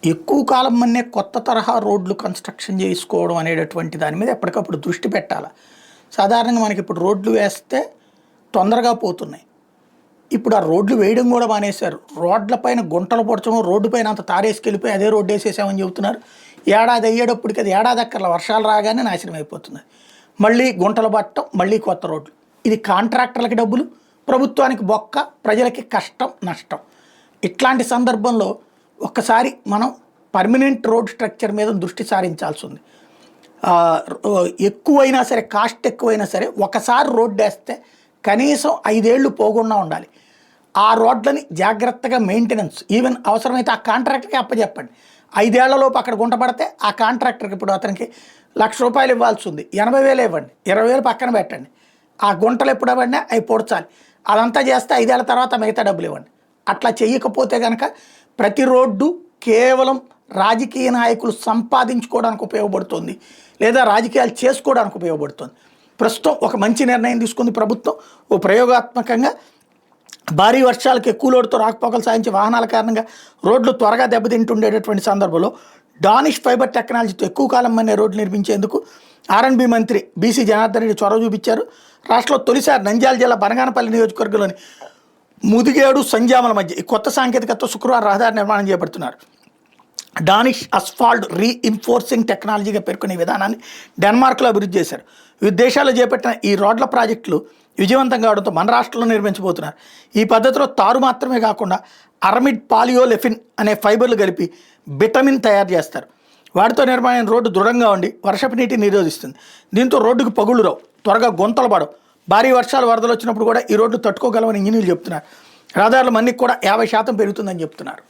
ఎక్కువ కాలం మన్నే కొత్త తరహా రోడ్లు కన్స్ట్రక్షన్ చేసుకోవడం అనేటటువంటి దాని మీద ఎప్పటికప్పుడు దృష్టి పెట్టాలి. సాధారణంగా మనకి ఇప్పుడు రోడ్లు వేస్తే తొందరగా పోతున్నాయి. ఇప్పుడు ఆ రోడ్లు వేయడం కూడా మానేశారు. రోడ్లపైన గుంటలు పొడచడం, రోడ్డు పైన అంత తారేసుకెళ్ళిపోయి అదే రోడ్డు వేసేసామని చెబుతున్నారు. ఏడాది అయ్యేటప్పటికి అది ఏడాది అక్కర్ల వర్షాలు రాగానే నాశనం అయిపోతుంది. మళ్ళీ గుంటలు పట్టడం, మళ్ళీ కొత్త రోడ్లు. ఇది కాంట్రాక్టర్లకి డబ్బులు, ప్రభుత్వానికి బొక్క, ప్రజలకి కష్టం, నష్టం. ఇట్లాంటి సందర్భంలో ఒక్కసారి మనం పర్మనెంట్ రోడ్ స్ట్రక్చర్ మీద దృష్టి సారించాల్సి ఉంది. ఎక్కువైనా సరే, కాస్ట్ ఎక్కువైనా సరే, ఒకసారి రోడ్డు వేస్తే కనీసం 5 ఏళ్ళు పోకుండా ఉండాలి. ఆ రోడ్లని జాగ్రత్తగా మెయింటెనెన్స్, ఈవెన్ అవసరమైతే ఆ కాంట్రాక్టర్కి అప్పచెప్పండి. 5 ఏళ్లలోపు అక్కడ గుంట పడితే ఆ కాంట్రాక్టర్కి ఇప్పుడు అతనికి ₹1,00,000 ఇవ్వాల్సి ఉంది, 80,000 ఇవ్వండి, 20,000 పక్కన పెట్టండి. ఆ గుంటలు ఎప్పుడు పడినా అవి పొడచాలి. అదంతా చేస్తే 5 ఏళ్ల తర్వాత మిగతా డబ్బులు ఇవ్వండి. అట్లా చేయకపోతే కనుక ప్రతి రోడ్డు కేవలం రాజకీయ నాయకులు సంపాదించుకోవడానికి ఉపయోగపడుతుంది, లేదా రాజకీయాలు చేసుకోవడానికి ఉపయోగపడుతుంది. ప్రస్తుతం ఒక మంచి నిర్ణయం తీసుకుంది ప్రభుత్వం. ఓ ప్రయోగాత్మకంగా భారీ వర్షాలకు ఎక్కువ లోటుతో రాకపోకలు సాధించే వాహనాల కారణంగా రోడ్లు త్వరగా దెబ్బతింటుండేటటువంటి సందర్భంలో డానిష్ ఫైబర్ టెక్నాలజీతో ఎక్కువ కాలం మన్నే రోడ్లు నిర్మించేందుకు ఆర్ఎండ్బి మంత్రి బీసీ జనార్దన్ రెడ్డి చొరవ చూపించారు. రాష్ట్రంలో తొలిసారి నంద్యాల జిల్లా బనగానపల్లి నియోజకవర్గంలోని ముదిగేడు, సంజామల మధ్య ఈ కొత్త సాంకేతికతతో శుక్రవారం రహదారి నిర్మాణం చేపడుతున్నారు. డానిష్ అస్ఫాల్ట్ రీఇన్ఫోర్సింగ్ టెక్నాలజీగా పేర్కొనే విధానాన్ని డెన్మార్క్లో అభివృద్ధి చేశారు. వివిధ దేశాల్లో చేపట్టిన ఈ రోడ్ల ప్రాజెక్టులు విజయవంతం కావడంతో మన రాష్ట్రంలో నిర్మించబోతున్నారు. ఈ పద్ధతిలో తారు మాత్రమే కాకుండా అరమిడ్ పాలియోలెఫిన్ అనే ఫైబర్లు కలిపి విటమిన్ తయారు చేస్తారు. వాటితో నిర్మాణమైన రోడ్డు దృఢంగా ఉండి వర్షపు నీటిని నిరోధిస్తుంది. దీంతో రోడ్డుకు పగుళ్ళు రావు, త్వరగా గుంతలు పడవు. భారీ వర్షాలు, వరదలు వచ్చినప్పుడు కూడా ఈ రోడ్లు తట్టుకోగలవని ఇంజనీర్లు చెప్తున్నారు. రహదారుల మన్నిక కూడా 50% పెరుగుతుందని చెప్తున్నారు.